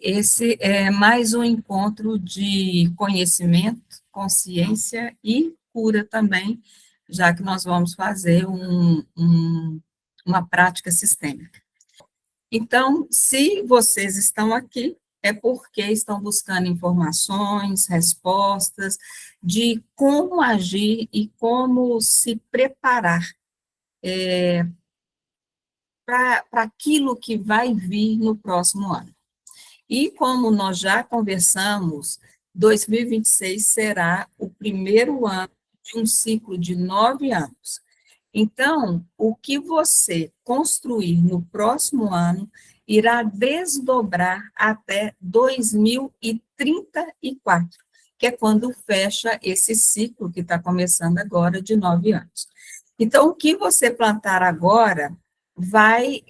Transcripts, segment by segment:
esse é mais um encontro de conhecimento, consciência e cura também, já que nós vamos fazer uma prática sistêmica. Então, se vocês estão aqui, é porque estão buscando informações, respostas de como agir e como se preparar para aquilo que vai vir no próximo ano. E como nós já conversamos, 2026 será o primeiro ano de um ciclo de 9 anos. Então, o que você construir no próximo ano irá desdobrar até 2034, que é quando fecha esse ciclo que está começando agora de 9 anos. Então, o que você plantar agora vai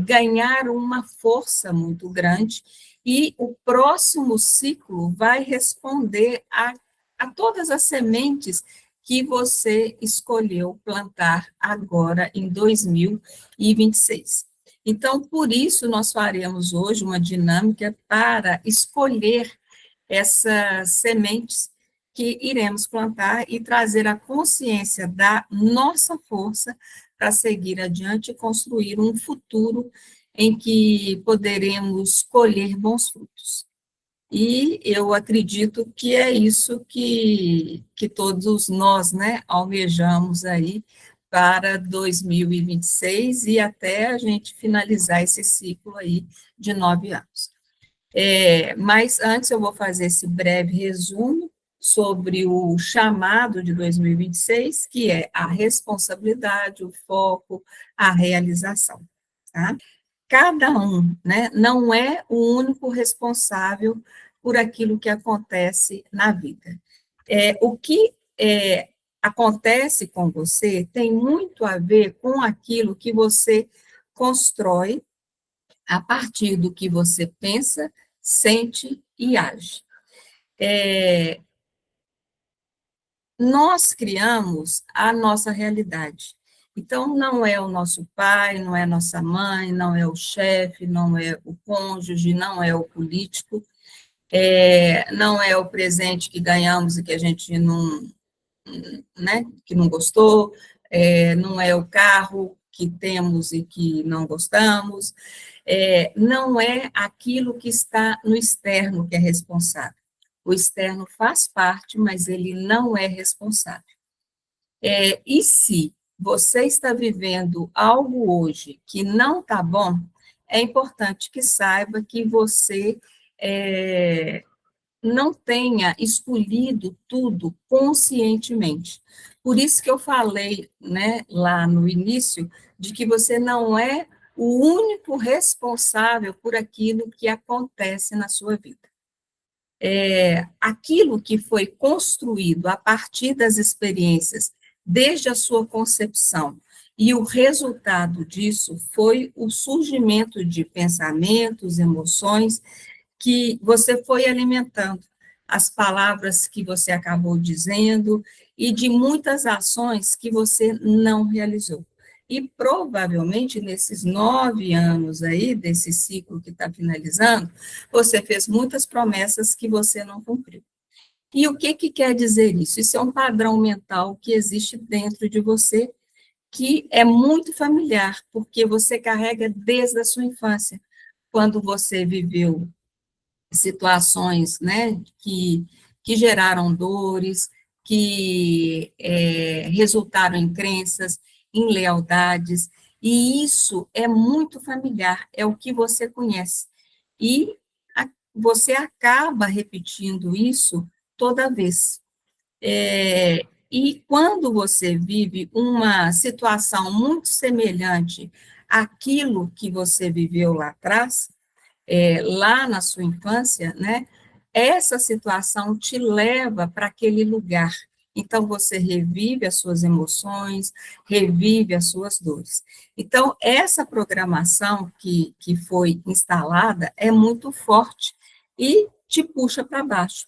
ganhar uma força muito grande e o próximo ciclo vai responder a todas as sementes que você escolheu plantar agora em 2026. Então, por isso, nós faremos hoje uma dinâmica para escolher essas sementes que iremos plantar e trazer a consciência da nossa força para seguir adiante e construir um futuro em que poderemos colher bons frutos. E eu acredito que é isso que todos nós, né, almejamos aí para 2026 e até a gente finalizar esse ciclo aí de 9 anos. Mas antes eu vou fazer esse breve resumo sobre o chamado de 2026, que é a responsabilidade, o foco, a realização, tá? Cada um, né, não é o único responsável por aquilo que acontece na vida. O que acontece com você tem muito a ver com aquilo que você constrói a partir do que você pensa, sente e age. Nós criamos a nossa realidade. Então, não é o nosso pai, não é a nossa mãe, não é o chefe, não é o cônjuge, não é o político, não é o presente que ganhamos e que a gente não, né, que não gostou, não é o carro que temos e que não gostamos, não é aquilo que está no externo que é responsável. O externo faz parte, mas ele não é responsável. E se você está vivendo algo hoje que não está bom, é importante que saiba que você não tenha escolhido tudo conscientemente. Por isso que eu falei, né, lá no início, de que você não é o único responsável por aquilo que acontece na sua vida. Aquilo que foi construído a partir das experiências, desde a sua concepção, e o resultado disso foi o surgimento de pensamentos, emoções, que você foi alimentando, as palavras que você acabou dizendo, e de muitas ações que você não realizou. E provavelmente nesses 9 anos aí, desse ciclo que está finalizando, você fez muitas promessas que você não cumpriu. E o que quer dizer isso? Isso é um padrão mental que existe dentro de você, que é muito familiar, porque você carrega desde a sua infância, quando você viveu situações, né, que geraram dores, que resultaram em crenças, em lealdades, e isso é muito familiar, é o que você conhece. E você acaba repetindo isso toda vez. E quando você vive uma situação muito semelhante àquilo que você viveu lá atrás, lá na sua infância, né, essa situação te leva para aquele lugar. Então, você revive as suas emoções, revive as suas dores. Então, essa programação que foi instalada é muito forte e te puxa para baixo.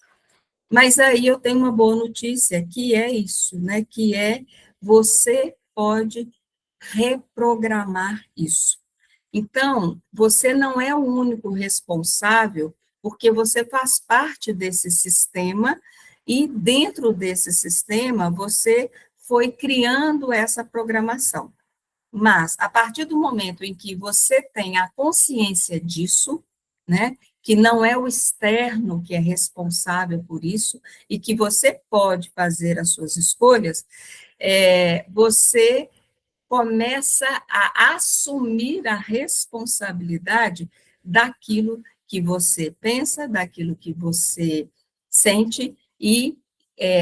Mas aí eu tenho uma boa notícia, que é isso, né, que você pode reprogramar isso. Então, você não é o único responsável, porque você faz parte desse sistema, e dentro desse sistema, você foi criando essa programação. Mas, a partir do momento em que você tem a consciência disso, né, que não é o externo que é responsável por isso, e que você pode fazer as suas escolhas, você começa a assumir a responsabilidade daquilo que você pensa, daquilo que você sente e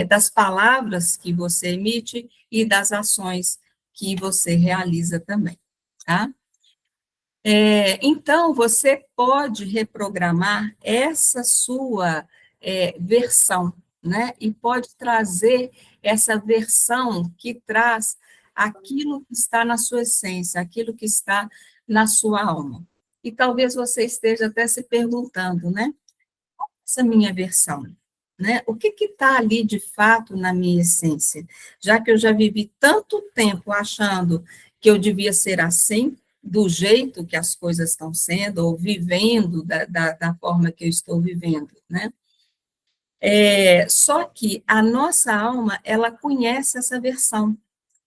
das palavras que você emite e das ações que você realiza também, tá? Então, você pode reprogramar essa sua versão, né? E pode trazer essa versão que traz aquilo que está na sua essência, aquilo que está na sua alma. E talvez você esteja até se perguntando, né? Essa minha versão, né? O que está ali de fato na minha essência? Já que eu já vivi tanto tempo achando que eu devia ser assim, do jeito que as coisas estão sendo, ou vivendo da forma que eu estou vivendo, né? Só que a nossa alma, ela conhece essa versão,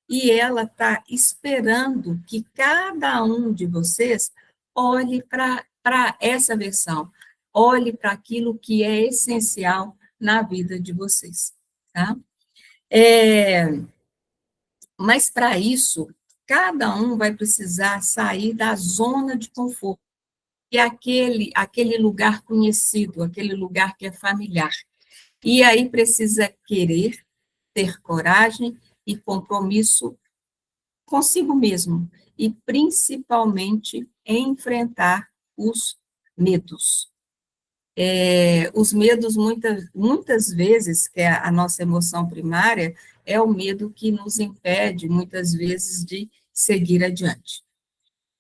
e ela está esperando que cada um de vocês olhe para essa versão, olhe para aquilo que é essencial na vida de vocês, tá? Mas para isso, cada um vai precisar sair da zona de conforto, que é aquele lugar conhecido, aquele lugar que é familiar. E aí precisa querer, ter coragem e compromisso consigo mesmo, e principalmente enfrentar os medos. Os medos, muitas vezes, que é a nossa emoção primária, é o medo que nos impede, muitas vezes, de seguir adiante.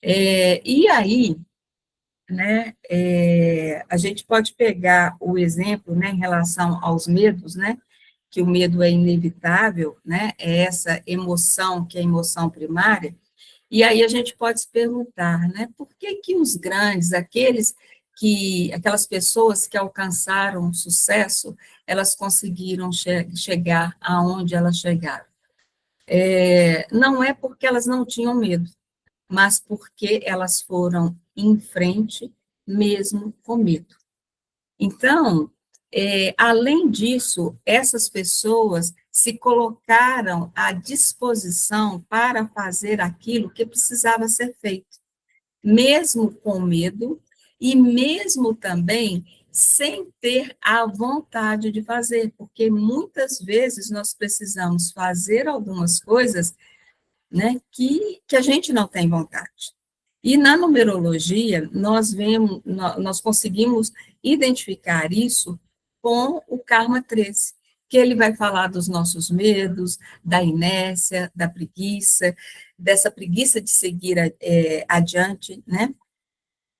E aí, né, a gente pode pegar o exemplo, né, em relação aos medos, né, que o medo é inevitável, né, é essa emoção que é a emoção primária. E aí a gente pode se perguntar, né, por que que os grandes, aquelas pessoas que alcançaram sucesso, elas conseguiram chegar aonde elas chegaram? Não é porque elas não tinham medo, mas porque elas foram em frente, mesmo com medo. Então, além disso, essas pessoas se colocaram à disposição para fazer aquilo que precisava ser feito, mesmo com medo e mesmo também sem ter a vontade de fazer, porque muitas vezes nós precisamos fazer algumas coisas, né, que a gente não tem vontade. E na numerologia, nós conseguimos identificar isso com o Karma 13, que ele vai falar dos nossos medos, da inércia, da preguiça, dessa preguiça de seguir adiante, né?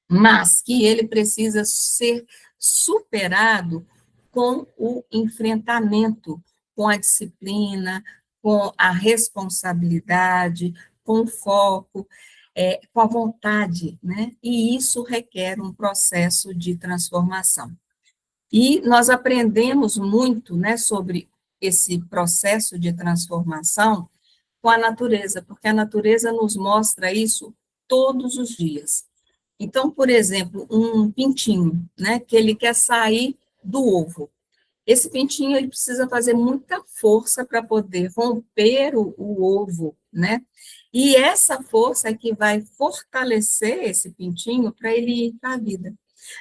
Mas que ele precisa ser superado com o enfrentamento, com a disciplina, com a responsabilidade, com o foco, com a vontade, né? E isso requer um processo de transformação. E nós aprendemos muito, né, sobre esse processo de transformação com a natureza, porque a natureza nos mostra isso todos os dias. Então, por exemplo, um pintinho, né, que ele quer sair do ovo. Esse pintinho, ele precisa fazer muita força para poder romper o ovo, né? E essa força é que vai fortalecer esse pintinho para ele ir para a vida.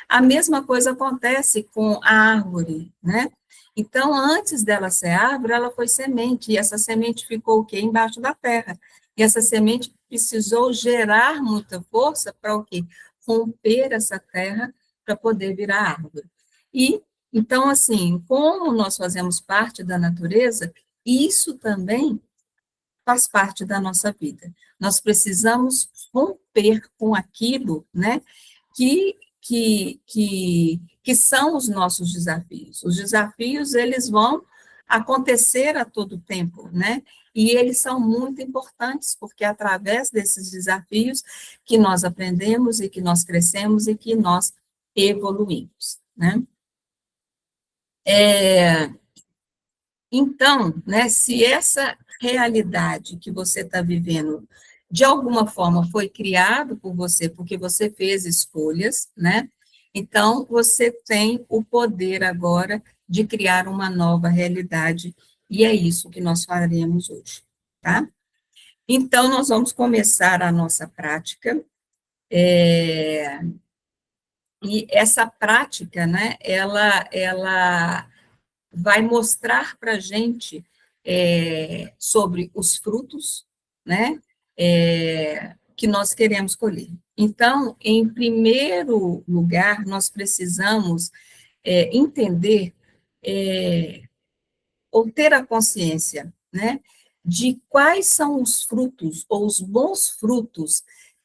A mesma coisa acontece com a árvore, né? Então, antes dela ser árvore, ela foi semente, e essa semente ficou o quê? Embaixo da terra. E essa semente precisou gerar muita força para o quê? Romper essa terra para poder virar árvore. E, então, assim, como nós fazemos parte da natureza, isso também faz parte da nossa vida. Nós precisamos romper com aquilo, né, que são os nossos desafios. Os desafios, eles vão acontecer a todo tempo, né? E eles são muito importantes, porque é através desses desafios que nós aprendemos e que nós crescemos e que nós evoluímos, né? Então, né, se essa realidade que você está vivendo, de alguma forma, foi criado por você, porque você fez escolhas, né? Então, você tem o poder agora de criar uma nova realidade, e é isso que nós faremos hoje, tá? Então, nós vamos começar a nossa prática, e essa prática, né, ela vai mostrar para a gente sobre os frutos, né, que nós queremos colher. Então, em primeiro lugar, nós precisamos entender ou ter a consciência, né, de quais são os frutos ou os bons frutos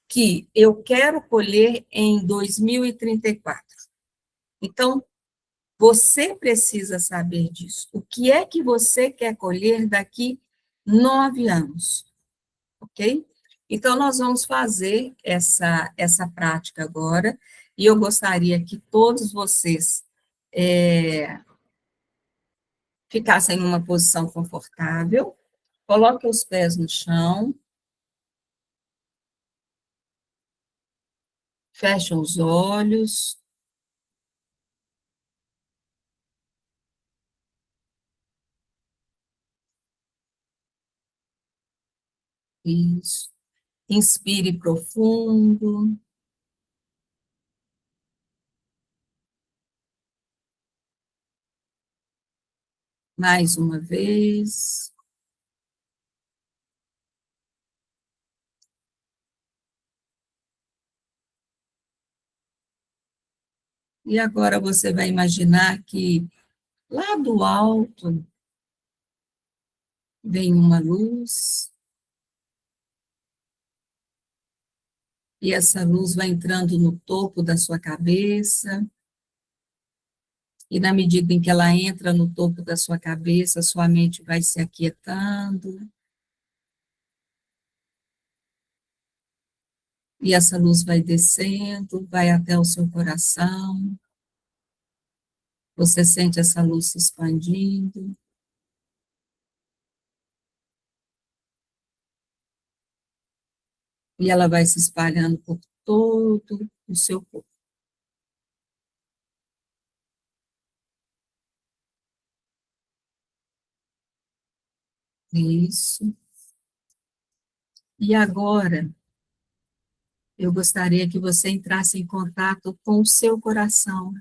que eu quero colher em 2034. Então, você precisa saber disso. O que é que você quer colher daqui 9 anos, ok? Então, nós vamos fazer essa prática agora, e eu gostaria que todos vocês ficassem numa posição confortável, coloquem os pés no chão, fechem os olhos, isso. Inspire profundo, mais uma vez. E agora você vai imaginar que lá do alto vem uma luz, e essa luz vai entrando no topo da sua cabeça, e na medida em que ela entra no topo da sua cabeça, sua mente vai se aquietando, e essa luz vai descendo, vai até o seu coração, você sente essa luz se expandindo, e ela vai se espalhando por todo o seu corpo. Isso. E agora, eu gostaria que você entrasse em contato com o seu coração,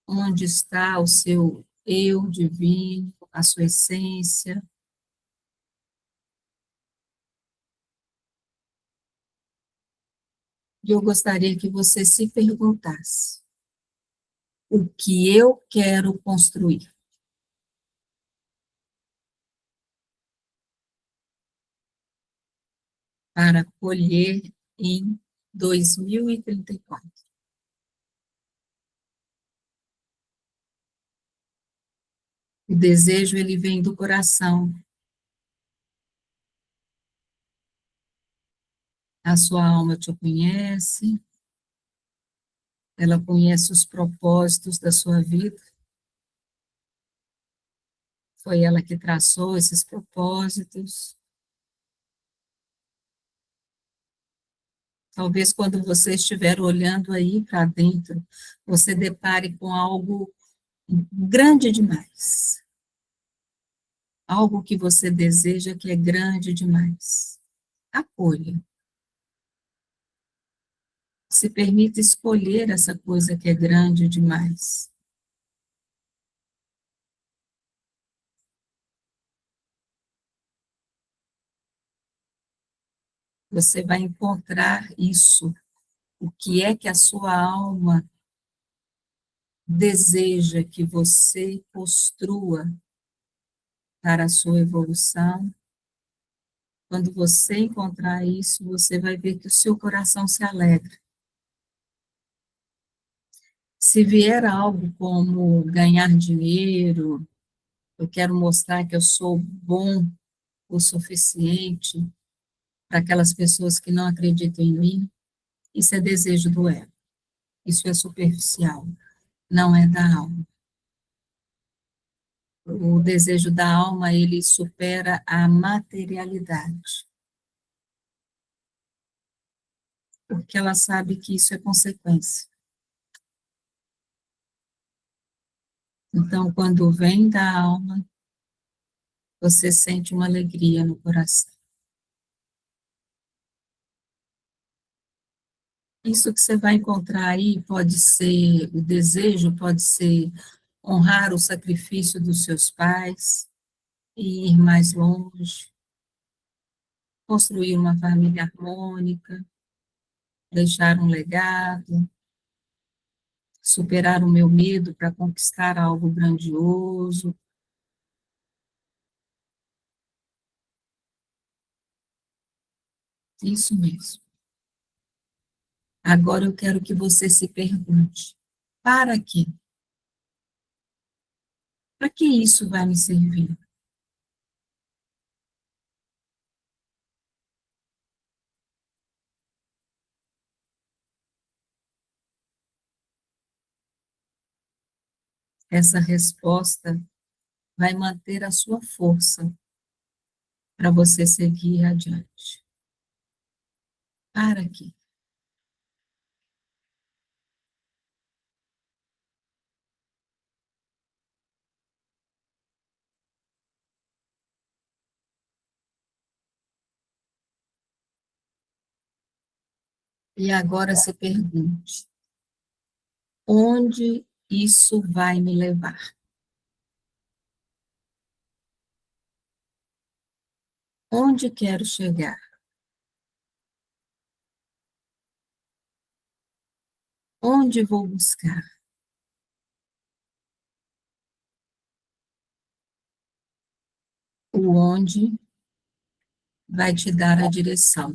onde está o seu eu divino, a sua essência. E eu gostaria que você se perguntasse: o que eu quero construir para colher em 2034? O desejo, ele vem do coração. A sua alma te conhece, ela conhece os propósitos da sua vida. Foi ela que traçou esses propósitos. Talvez quando você estiver olhando aí para dentro, você depare com algo grande demais. Algo que você deseja que é grande demais. Acolha. Se permita escolher essa coisa que é grande demais. Você vai encontrar isso. O que é que a sua alma deseja que você construa para a sua evolução. Quando você encontrar isso, você vai ver que o seu coração se alegra. Se vier algo como ganhar dinheiro, eu quero mostrar que eu sou bom o suficiente para aquelas pessoas que não acreditam em mim. Isso é desejo do ego. Isso é superficial, não é da alma. O desejo da alma, ele supera a materialidade, porque ela sabe que isso é consequência. Então, quando vem da alma, você sente uma alegria no coração. Isso que você vai encontrar aí pode ser, o desejo pode ser honrar o sacrifício dos seus pais, e ir mais longe, construir uma família harmônica, deixar um legado, superar o meu medo para conquistar algo grandioso. Isso mesmo. Agora eu quero que você se pergunte: para quê? Para que isso vai me servir? Essa resposta vai manter a sua força para você seguir adiante. Para quê? E agora se pergunte: onde isso vai me levar? Onde quero chegar? Onde vou buscar? O onde vai te dar a direção.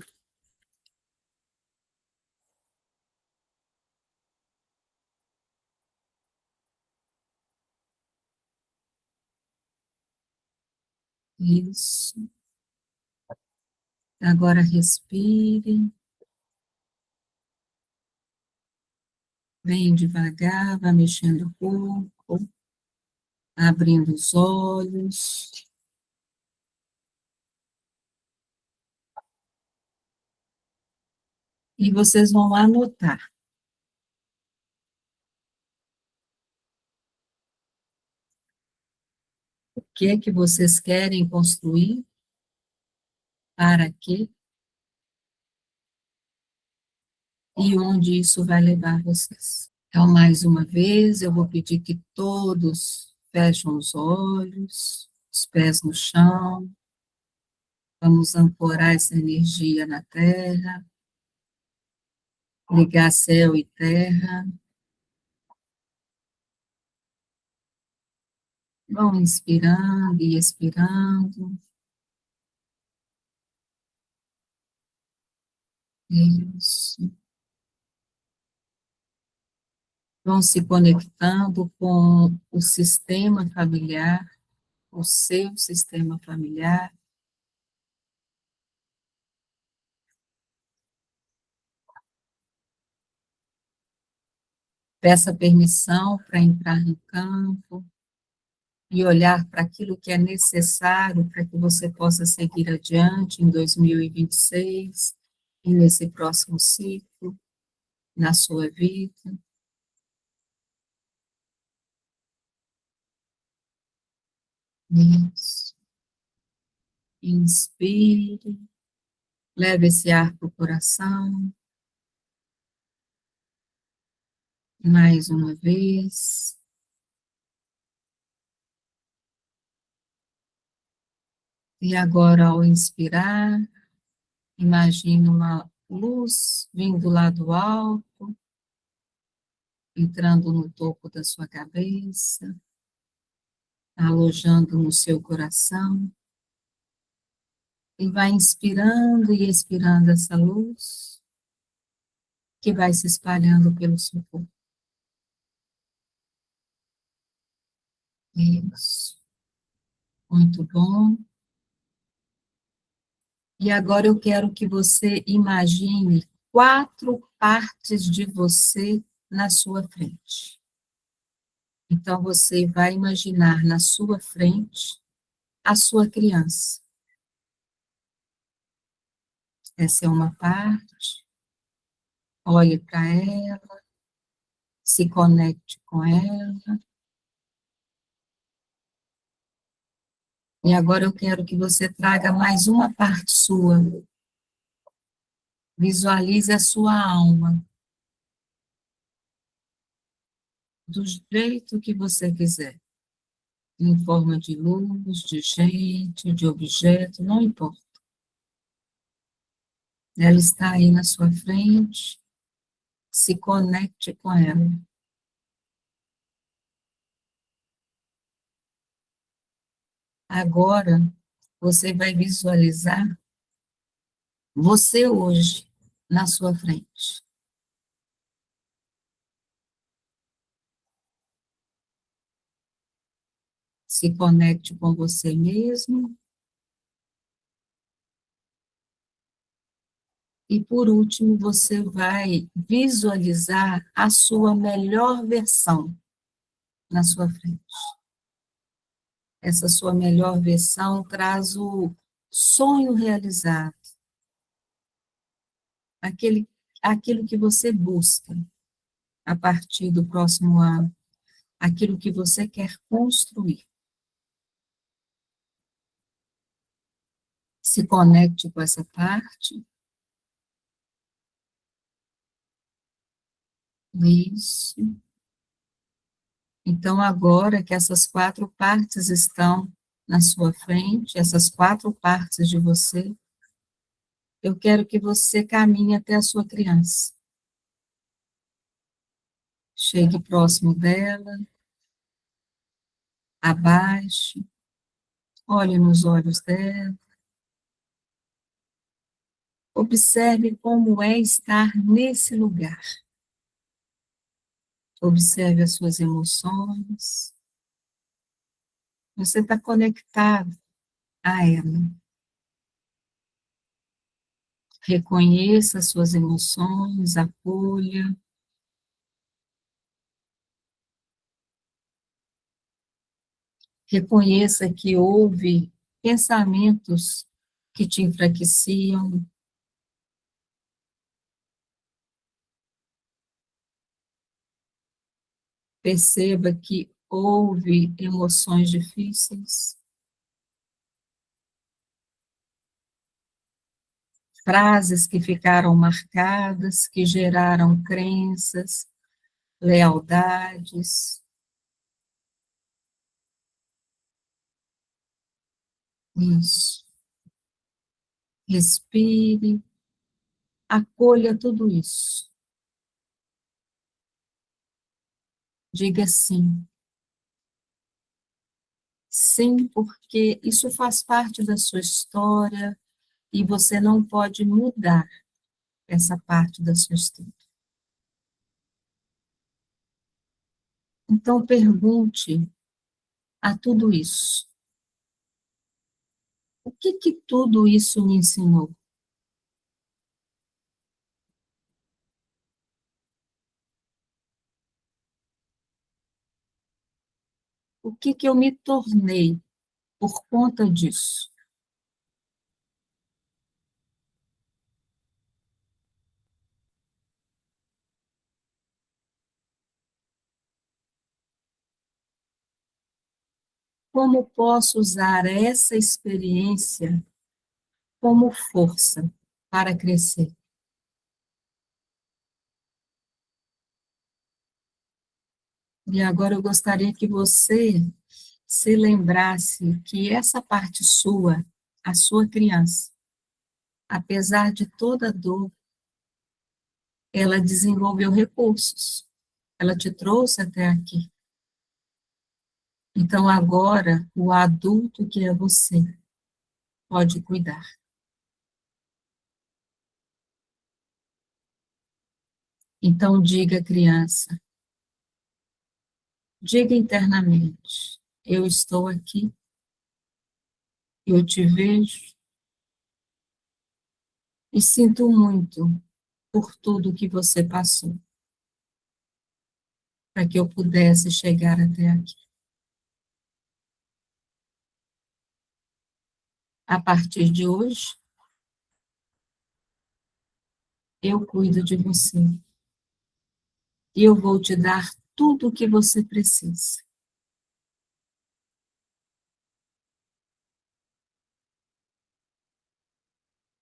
Isso. Agora respire, bem devagar, vá mexendo o corpo, abrindo os olhos. E vocês vão anotar o que é que vocês querem construir, para quê e onde isso vai levar vocês. Então, mais uma vez, eu vou pedir que todos fechem os olhos, os pés no chão, vamos ancorar essa energia na terra, ligar céu e terra. Vão inspirando e expirando. Isso. Vão se conectando com o sistema familiar, o seu sistema familiar. Peça permissão para entrar no campo e olhar para aquilo que é necessário para que você possa seguir adiante em 2026 e nesse próximo ciclo, na sua vida. Isso. Inspire, leve esse ar para o coração, mais uma vez. E agora, ao inspirar, imagine uma luz vindo lá do alto, entrando no topo da sua cabeça, alojando no seu coração, e vai inspirando e expirando essa luz, que vai se espalhando pelo seu corpo. Isso. Muito bom. E agora eu quero que você imagine 4 partes de você na sua frente. Então, você vai imaginar na sua frente a sua criança. Essa é uma parte. Olhe para ela, se conecte com ela. E agora eu quero que você traga mais uma parte sua. Visualize a sua alma, do jeito que você quiser. Em forma de luz, de gente, de objeto, não importa. Ela está aí na sua frente, se conecte com ela. Agora, você vai visualizar você hoje na sua frente. Se conecte com você mesmo. E, por último, você vai visualizar a sua melhor versão na sua frente. Essa sua melhor versão traz o sonho realizado, aquilo que você busca a partir do próximo ano, aquilo que você quer construir. Se conecte com essa parte. Isso. Então, agora que essas 4 partes estão na sua frente, essas 4 partes de você, eu quero que você caminhe até a sua criança. Chegue próximo dela, abaixe, olhe nos olhos dela, observe como é estar nesse lugar. Observe as suas emoções. Você está conectado a ela. Reconheça as suas emoções, acolha. Reconheça que houve pensamentos que te enfraqueciam. Perceba que houve emoções difíceis. Frases que ficaram marcadas, que geraram crenças, lealdades. Isso. Respire, acolha tudo isso. Diga sim. Sim, porque isso faz parte da sua história e você não pode mudar essa parte da sua história. Então, pergunte a tudo isso. O que tudo isso me ensinou? O que eu me tornei por conta disso? Como posso usar essa experiência como força para crescer? E agora eu gostaria que você se lembrasse que essa parte sua, a sua criança, apesar de toda a dor, ela desenvolveu recursos, ela te trouxe até aqui. Então agora, o adulto que é você pode cuidar. Então diga, criança, diga internamente, eu estou aqui Eu te vejo e sinto muito por tudo que você passou, para que eu pudesse chegar até aqui. A partir de hoje, eu cuido de você e eu vou te dar tudo o que você precisa.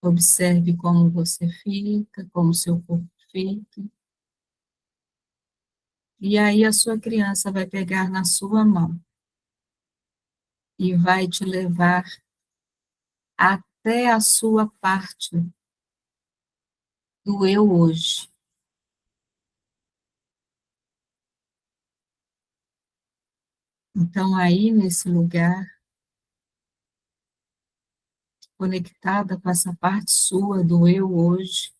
Observe como você fica, como seu corpo fica. E aí a sua criança vai pegar na sua mão e vai te levar até a sua parte do eu hoje. Então, aí nesse lugar, conectada com essa parte sua do eu hoje,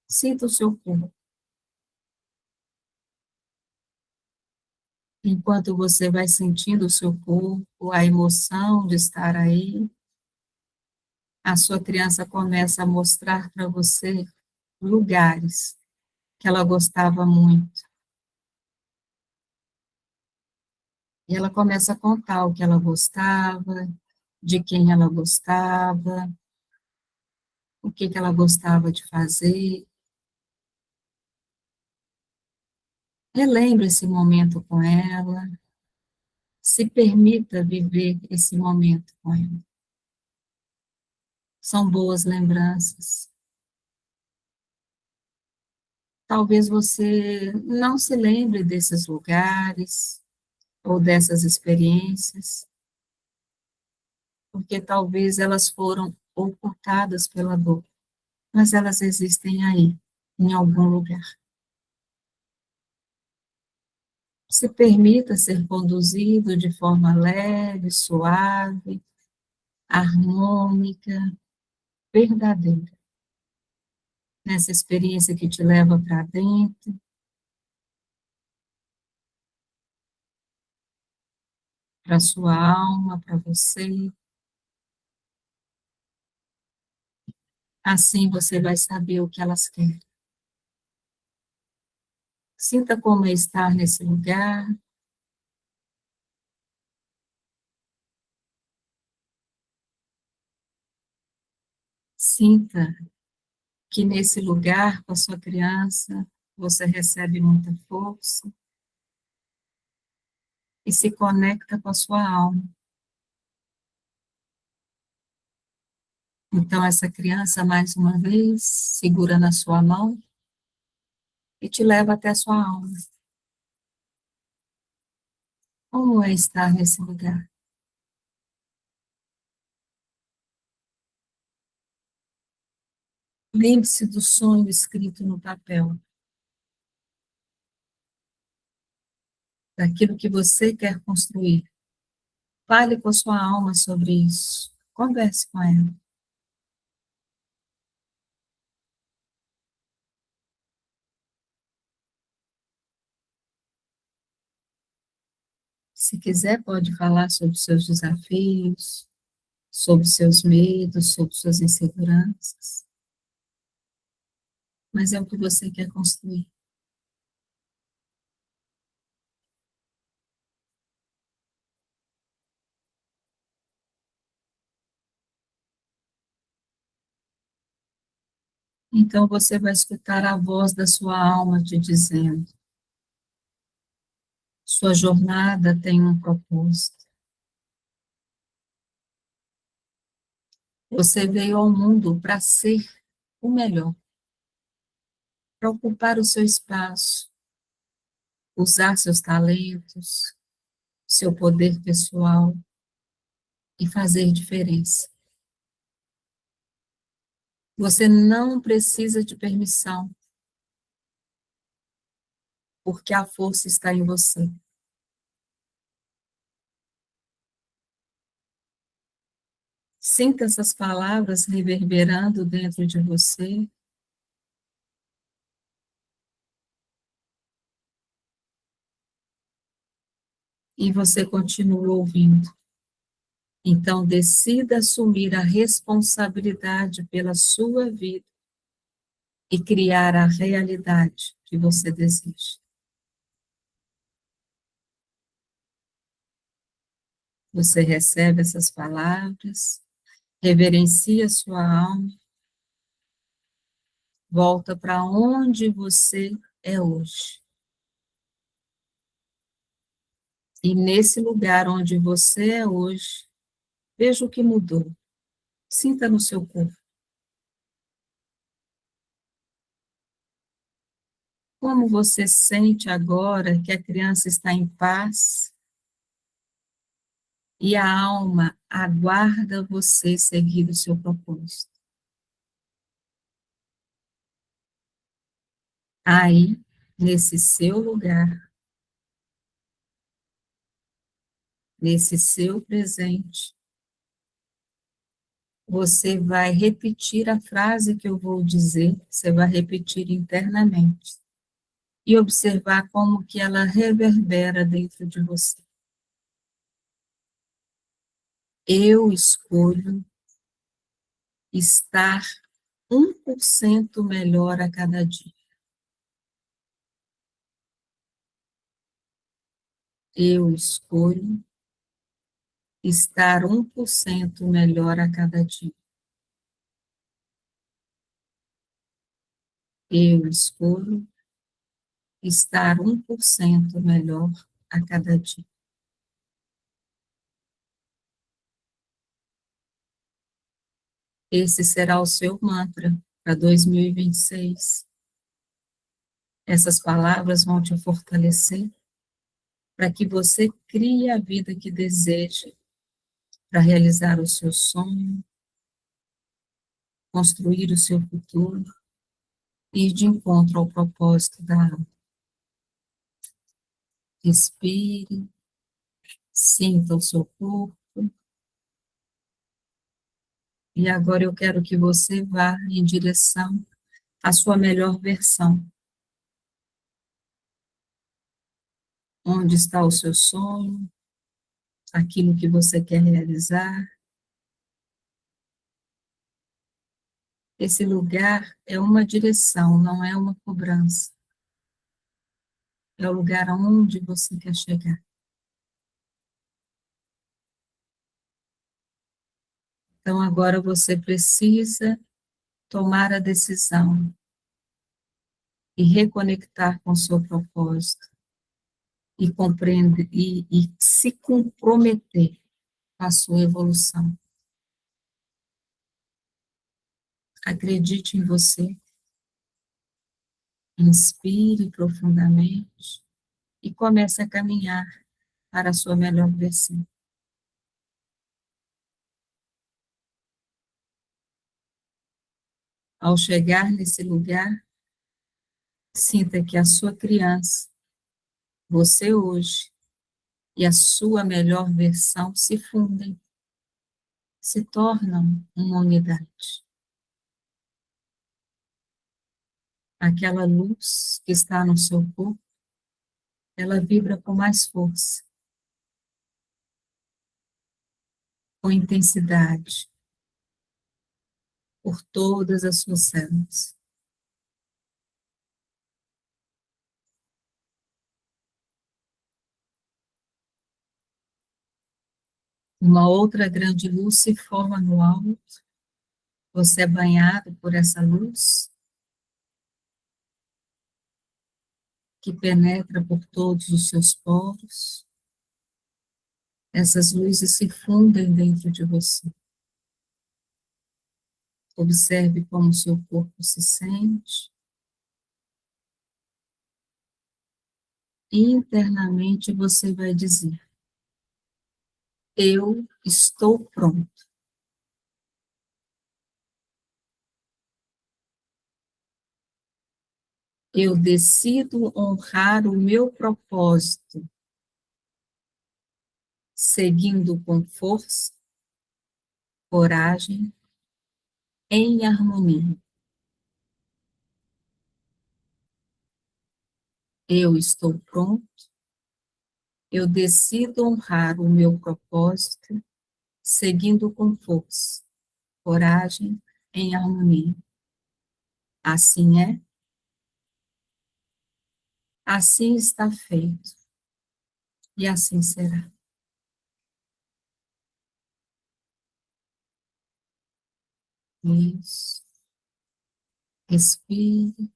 sinta o seu corpo. Enquanto você vai sentindo o seu corpo, a emoção de estar aí, a sua criança começa a mostrar para você lugares que ela gostava muito. E ela começa a contar o que ela gostava, de quem ela gostava, o que que ela gostava de fazer. Relembre esse momento com ela, se permita viver esse momento com ela. São boas lembranças. Talvez você não se lembre desses lugares ou dessas experiências, porque talvez elas foram ocultadas pela dor, mas elas existem aí, em algum lugar. Se permita ser conduzido de forma leve, suave, harmônica, verdadeira, nessa experiência que te leva para dentro, para sua alma, para você. Assim você vai saber o que elas querem. Sinta como é estar nesse lugar. Sinta que nesse lugar, com a sua criança, você recebe muita força e se conecta com a sua alma. Então, essa criança, mais uma vez, segura na sua mão e te leva até a sua alma. Como é estar nesse lugar? Lembre-se do sonho escrito no papel, daquilo que você quer construir. Fale com a sua alma sobre isso. Converse com ela. Se quiser, pode falar sobre seus desafios, sobre seus medos, sobre suas inseguranças. Mas é o que você quer construir. Então você vai escutar a voz da sua alma te dizendo: sua jornada tem um propósito. Você veio ao mundo para ser o melhor, para ocupar o seu espaço, usar seus talentos, seu poder pessoal e fazer diferença. Você não precisa de permissão, porque a força está em você. Sinta essas palavras reverberando dentro de você e você continua ouvindo. Então, decida assumir a responsabilidade pela sua vida e criar a realidade que você deseja. Você recebe essas palavras, reverencia sua alma, volta para onde você é hoje. E nesse lugar onde você é hoje, veja o que mudou. Sinta no seu corpo. Como você sente agora que a criança está em paz e a alma aguarda você seguir o seu propósito. Aí, nesse seu lugar, nesse seu presente, você vai repetir a frase que eu vou dizer, você vai repetir internamente e observar como que ela reverbera dentro de você. Eu escolho estar 1% melhor a cada dia. Eu escolho estar 1% melhor a cada dia. Eu escolho estar 1% melhor a cada dia. Esse será o seu mantra para 2026. Essas palavras vão te fortalecer para que você crie a vida que deseja, para realizar o seu sonho, construir o seu futuro, ir de encontro ao propósito da alma. Respire, sinta o seu corpo, e agora eu quero que você vá em direção à sua melhor versão. Onde está o seu sonho, aquilo que você quer realizar. Esse lugar é uma direção, não é uma cobrança. É o lugar aonde você quer chegar. Então, agora você precisa tomar a decisão e reconectar com o seu propósito e compreender e se comprometer com a sua evolução. Acredite em você, inspire profundamente e comece a caminhar para a sua melhor versão. Ao chegar nesse lugar, sinta que a sua criança, você hoje, e a sua melhor versão se fundem, se tornam uma unidade. Aquela luz que está no seu corpo, ela vibra com mais força, com intensidade, por todas as suas células. Uma outra grande luz se forma no alto, você é banhado por essa luz, que penetra por todos os seus poros. Essas luzes se fundem dentro de você. Observe como o seu corpo se sente. E internamente você vai dizer: eu estou pronto. Eu decido honrar o meu propósito, seguindo com força, coragem, em harmonia. Eu estou pronto. Eu decido honrar o meu propósito, seguindo com força, coragem, em harmonia. Assim é, assim está feito, e assim será. Isso. Respire,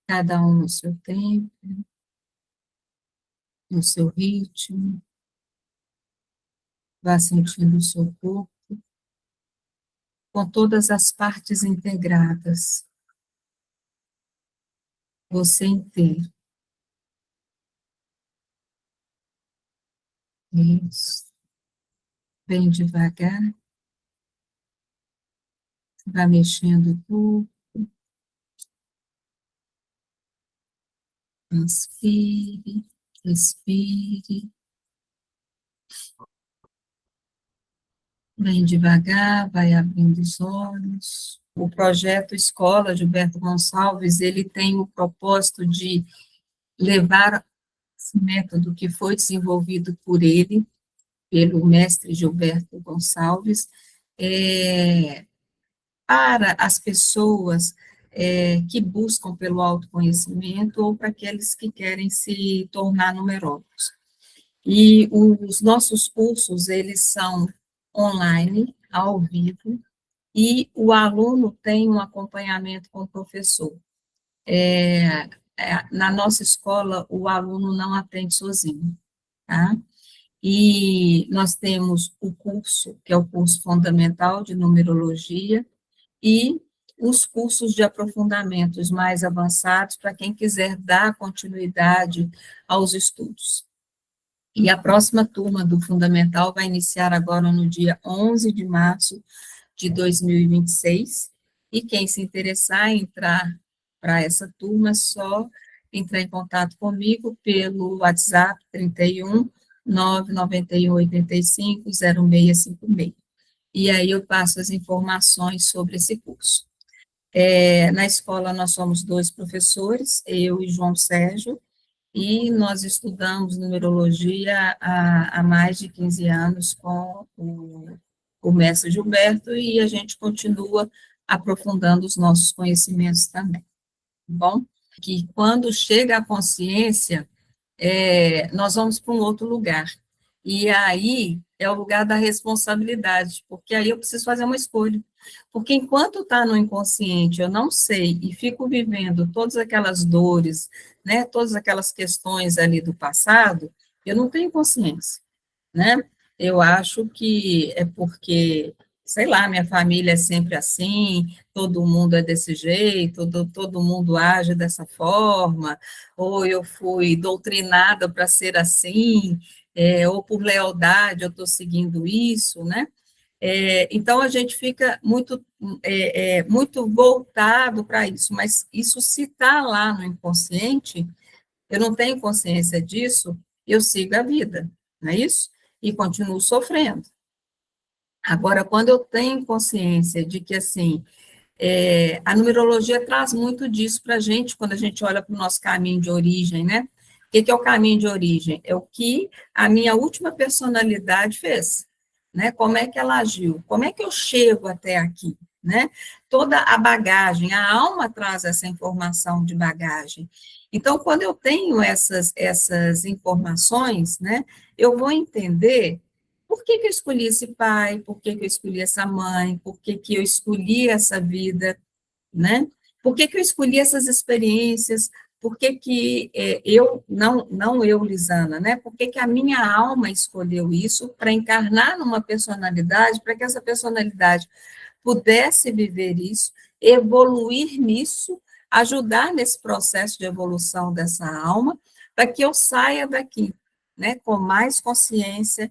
cada um no seu tempo, no seu ritmo, vá sentindo o seu corpo, com todas as partes integradas, você inteiro. Isso. Bem devagar, vá mexendo o corpo, inspire, expire, bem devagar, vai abrindo os olhos. O projeto Escola Gilberto Gonçalves, ele tem o propósito de levar esse método que foi desenvolvido por ele, pelo mestre Gilberto Gonçalves, para as pessoas que buscam pelo autoconhecimento ou para aqueles que querem se tornar numeróticos. E os nossos cursos, eles são online, ao vivo, e o aluno tem um acompanhamento com o professor. Na nossa escola, o aluno não aprende sozinho, tá? E nós temos o curso, que é o curso fundamental de numerologia, e os cursos de aprofundamentos mais avançados para quem quiser dar continuidade aos estudos. E a próxima turma do Fundamental vai iniciar agora no dia 11 de março de 2026, e quem se interessar em entrar para essa turma, é só entrar em contato comigo pelo WhatsApp 31 991 85 0656. E aí eu passo as informações sobre esse curso. Na escola nós somos 2 professores, eu e João Sérgio, e nós estudamos numerologia há mais de 15 anos com o mestre Gilberto, e a gente continua aprofundando os nossos conhecimentos também, tá bom? Que quando chega a consciência, nós vamos para um outro lugar, e aí é o lugar da responsabilidade, porque aí eu preciso fazer uma escolha, porque enquanto está no inconsciente, eu não sei, e fico vivendo todas aquelas dores, né, todas aquelas questões ali do passado, eu não tenho consciência, né? Eu acho que é porque, sei lá, minha família é sempre assim, todo mundo é desse jeito, todo mundo age dessa forma, ou eu fui doutrinada para ser assim, ou por lealdade eu estou seguindo isso, né? Então, a gente fica muito voltado para isso, mas isso se está lá no inconsciente, eu não tenho consciência disso, eu sigo a vida, não é isso? E continuo sofrendo. Agora, quando eu tenho consciência de que, assim, a numerologia traz muito disso para a gente, quando a gente olha para o nosso caminho de origem, né? O que é o caminho de origem? É o que a minha última personalidade fez, né? Como é que ela agiu? Como é que eu chego até aqui, né? Toda a bagagem, a alma traz essa informação de bagagem. Então, quando eu tenho essas informações, né, eu vou entender por que eu escolhi esse pai, por que eu escolhi essa mãe, por que eu escolhi essa vida, né? Por que eu escolhi essas experiências? Por que eu, não eu, Lisana, né? Por que a minha alma escolheu isso para encarnar numa personalidade, para que essa personalidade pudesse viver isso, evoluir nisso, ajudar nesse processo de evolução dessa alma, para que eu saia daqui, né, com mais consciência,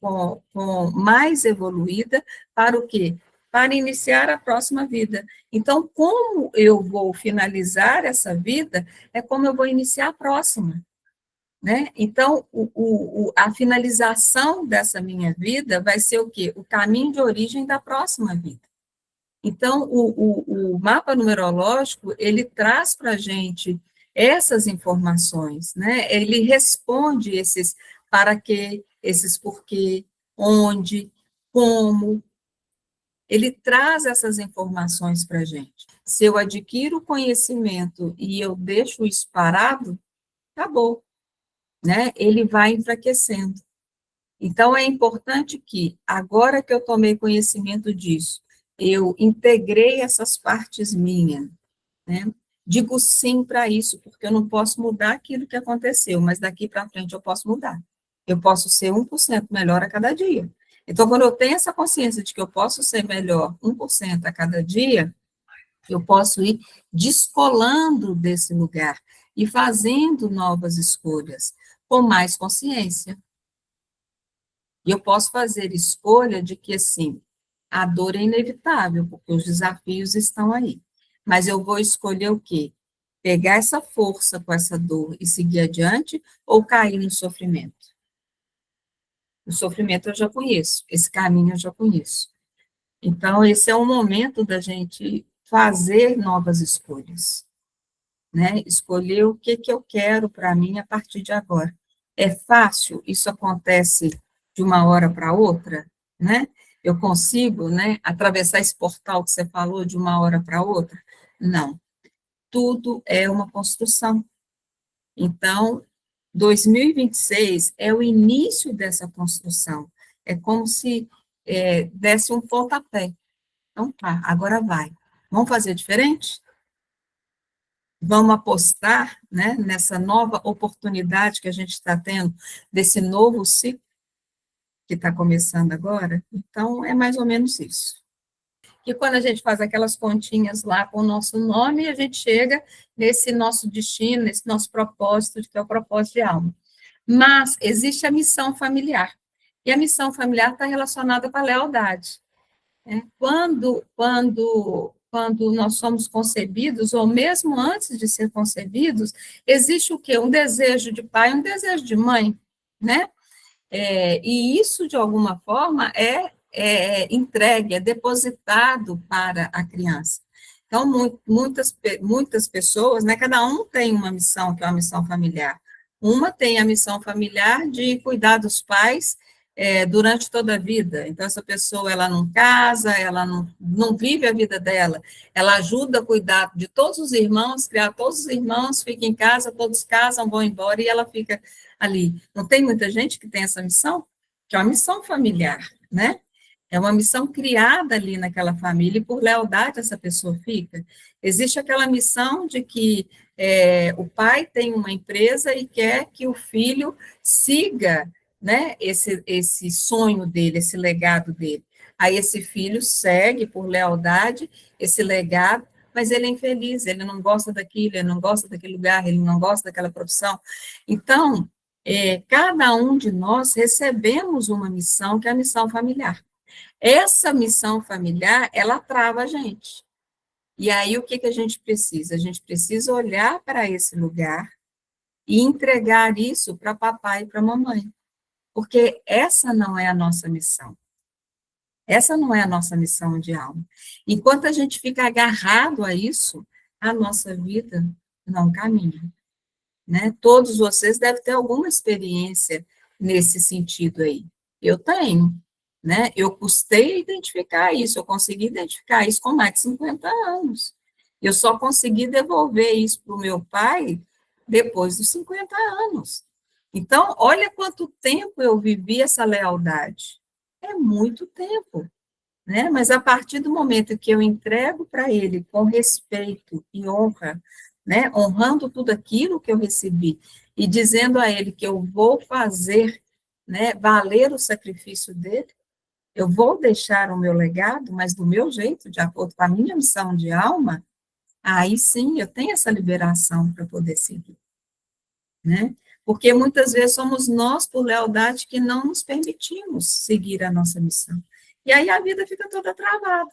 com mais evoluída, para o quê? Para iniciar a próxima vida. Então, como eu vou finalizar essa vida, é como eu vou iniciar a próxima. Né? Então, a finalização dessa minha vida vai ser o quê? O caminho de origem da próxima vida. Então, o mapa numerológico, ele traz para a gente essas informações, né? Ele responde esses para que esses porquê, onde, como. Ele traz essas informações para a gente. Se eu adquiro conhecimento e eu deixo isso parado, acabou, né? Ele vai enfraquecendo. Então, é importante que, agora que eu tomei conhecimento disso, eu integrei essas partes minhas, né? Digo sim para isso, porque eu não posso mudar aquilo que aconteceu, mas daqui para frente eu posso mudar. Eu posso ser 1% melhor a cada dia. Então, quando eu tenho essa consciência de que eu posso ser melhor 1% a cada dia, eu posso ir descolando desse lugar e fazendo novas escolhas com mais consciência. E eu posso fazer escolha de que, assim, a dor é inevitável, porque os desafios estão aí. Mas eu vou escolher o quê? Pegar essa força com essa dor e seguir adiante, ou cair no sofrimento? O sofrimento eu já conheço, esse caminho eu já conheço. Então, esse é o momento da gente fazer novas escolhas, né? Escolher o que eu quero para mim a partir de agora. É fácil? Isso acontece de uma hora para outra, né? Eu consigo, né, atravessar esse portal que você falou de uma hora para outra? Não. Tudo é uma construção. Então, 2026 é o início dessa construção. É como se desse um pontapé. Então, tá, agora vai. Vamos fazer diferente? Vamos apostar, né, nessa nova oportunidade que a gente está tendo, desse novo ciclo que está começando agora? Então, é mais ou menos isso. E quando a gente faz aquelas continhas lá com o nosso nome, a gente chega nesse nosso destino, nesse nosso propósito, que é o propósito de alma. Mas existe a missão familiar. E a missão familiar está relacionada com a lealdade. Né? Quando nós somos concebidos, ou mesmo antes de ser concebidos, existe o quê? Um desejo de pai, um desejo de mãe, né? E isso, de alguma forma, é entregue, é depositado para a criança. Então, muitas pessoas, né, cada um tem uma missão, que é uma missão familiar. Uma tem a missão familiar de cuidar dos pais durante toda a vida. Então, essa pessoa, ela não casa, ela não vive a vida dela, ela ajuda a cuidar de todos os irmãos, criar todos os irmãos, fica em casa, todos casam, vão embora, e ela fica ali. Não tem muita gente que tem essa missão? Que é uma missão familiar, né? É uma missão criada ali naquela família, e por lealdade essa pessoa fica. Existe aquela missão de que o pai tem uma empresa e quer que o filho siga, né, esse sonho dele, esse legado dele. Aí esse filho segue por lealdade esse legado, mas ele é infeliz, ele não gosta daquilo, ele não gosta daquele lugar, ele não gosta daquela profissão. Então, cada um de nós recebemos uma missão, que é a missão familiar. Essa missão familiar, ela trava a gente. E aí, o que a gente precisa? A gente precisa olhar para esse lugar e entregar isso para papai e para mamãe. Porque essa não é a nossa missão. Essa não é a nossa missão de alma. Enquanto a gente fica agarrado a isso, a nossa vida não caminha. Né? Todos vocês devem ter alguma experiência nesse sentido aí. Eu tenho, né? Eu custei identificar isso, eu consegui identificar isso com mais de 50 anos. Eu só consegui devolver isso para o meu pai depois dos 50 anos. Então, olha quanto tempo eu vivi essa lealdade. É muito tempo, né? Mas a partir do momento que eu entrego para ele com respeito e honra, né? Honrando tudo aquilo que eu recebi e dizendo a ele que eu vou fazer, né, valer o sacrifício dele, eu vou deixar o meu legado, mas do meu jeito, de acordo com a minha missão de alma, aí sim eu tenho essa liberação para poder seguir, né? Porque muitas vezes somos nós, por lealdade, que não nos permitimos seguir a nossa missão. E aí a vida fica toda travada.